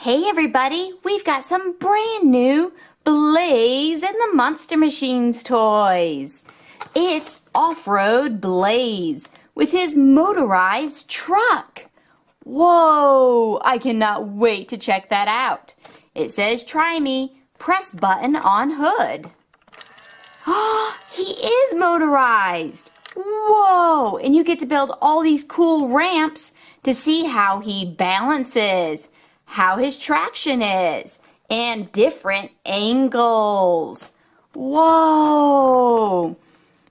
Hey everybody, we've got some brand new Blaze and the Monster Machines toys. It's Off-Road Blaze with his motorized truck. Whoa, I cannot wait to check that out. It says try me, press button on hood. He is motorized. Whoa, and you get to build all these cool ramps to see how he balances, how his traction is, and different angles. Whoa!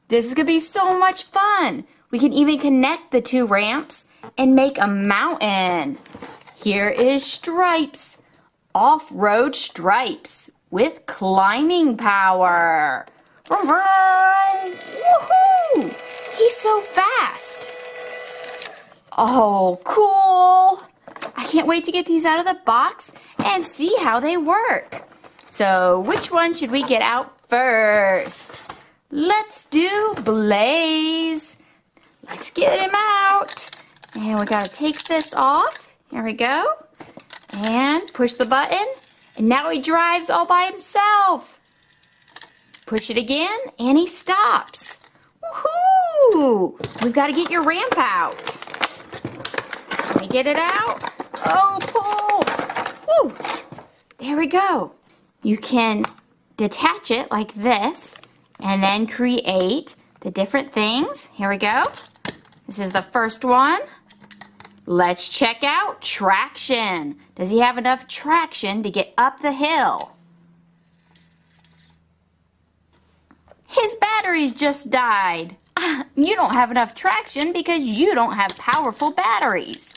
This is going to be so much fun. We can even connect the two ramps and make a mountain. Here is Stripes, off-road Stripes with climbing power. Woohoo! He's so fast. Oh, cool. I can't wait to get these out of the box and see how they work. So, which one should we get out first? Let's do Blaze. Let's get him out. And we gotta take this off. Here we go. And push the button. And now he drives all by himself. Push it again, and he stops. Woohoo! We've got to get your ramp out. Let me get it out. Oh, pull! Woo! There we go. You can detach it like this, and then create the different things. Here we go. This is the first one. Let's check out traction. Does he have enough traction to get up the hill? His batteries just died. You don't have enough traction because you don't have powerful batteries.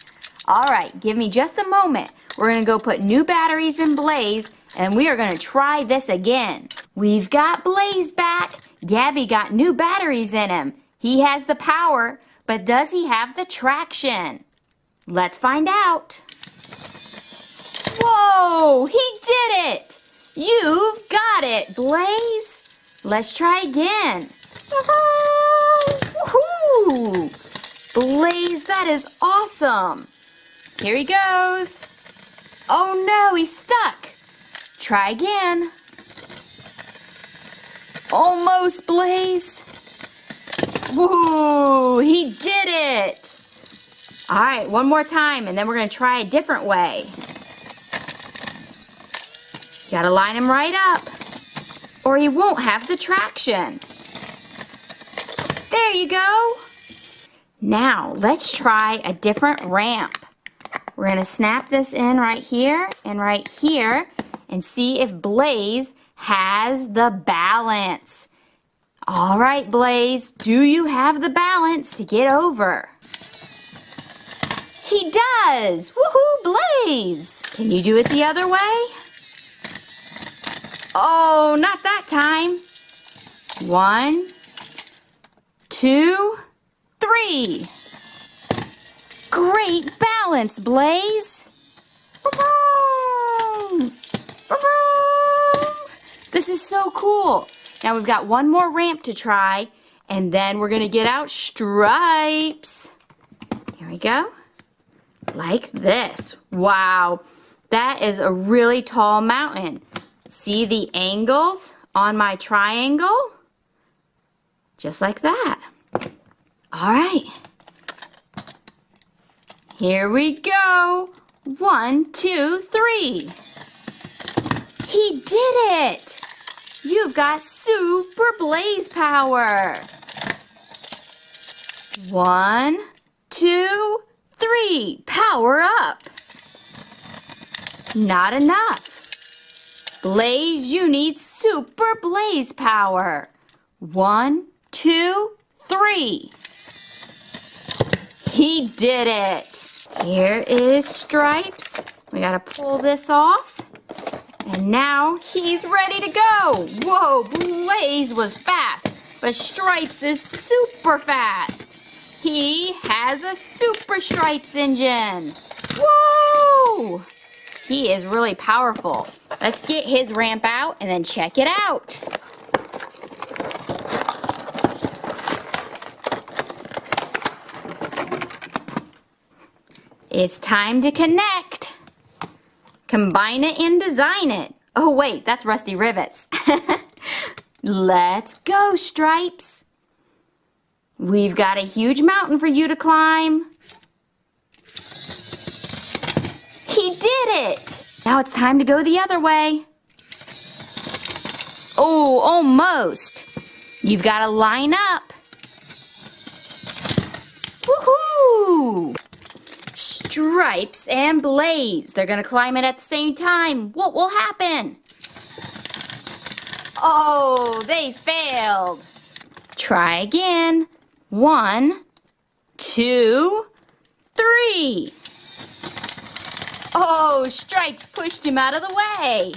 All right, give me just a moment. We're going to go put new batteries in Blaze, and we are going to try this again. We've got Blaze back. Gabby got new batteries in him. He has the power, but does he have the traction? Let's find out. Whoa, he did it! You've got it, Blaze. Let's try again. Woohoo! Blaze, that is awesome. Here he goes. Oh no, he's stuck. Try again. Almost, Blaze. Woo! He did it. All right, one more time, and then we're going to try a different way. Gotta line him right up, or he won't have the traction. There you go. Now, let's try a different ramp. We're going to snap this in right here and see if Blaze has the balance. All right, Blaze, do you have the balance to get over? He does! Woohoo, Blaze! Can you do it the other way? Oh, not that time. 1, 2, 3. Great balance, Blaze. This is so cool. Now we've got one more ramp to try, and then we're going to get out Stripes. Here we go. Like this. Wow, that is a really tall mountain. See the angles on my triangle? Just like that. All right. Here we go. 1, 2, 3. He did it. You've got super Blaze power. 1, 2, 3. Power up. Not enough. Blaze, you need super Blaze power. 1, 2, 3. He did it. Here is Stripes. We gotta pull this off. And now he's ready to go. Whoa, Blaze was fast, but Stripes is super fast. He has a super Stripes engine. Whoa! He is really powerful. Let's get his ramp out and then check it out. It's time to connect. Combine it and design it. Oh wait, that's rusty rivets. Let's go, Stripes. We've got a huge mountain for you to climb. He did it! Now it's time to go the other way. Oh, almost. You've got to line up. Woohoo! Stripes and Blaze. They're going to climb it at the same time. What will happen? Oh, they failed. Try again. 1, 2, 3. Oh, Stripes pushed him out of the way.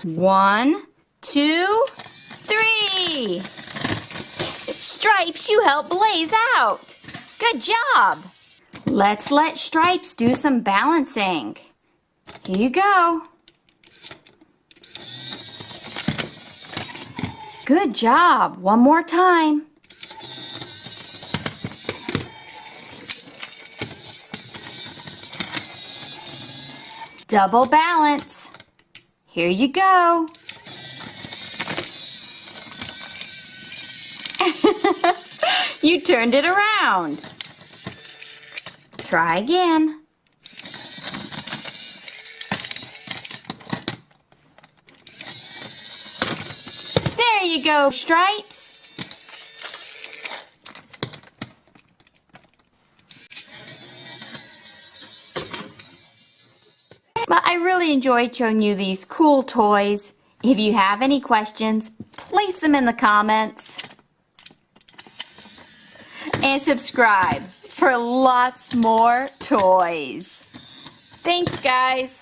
1, 2, 3. Stripes, you helped Blaze out. Good job. Let's let Stripes do some balancing. Here you go. Good job. One more time. Double balance. Here you go. You turned it around. Try again. There you go, Stripes. But I really enjoyed showing you these cool toys. If you have any questions, place them in the comments. And subscribe for lots more toys. Thanks, guys.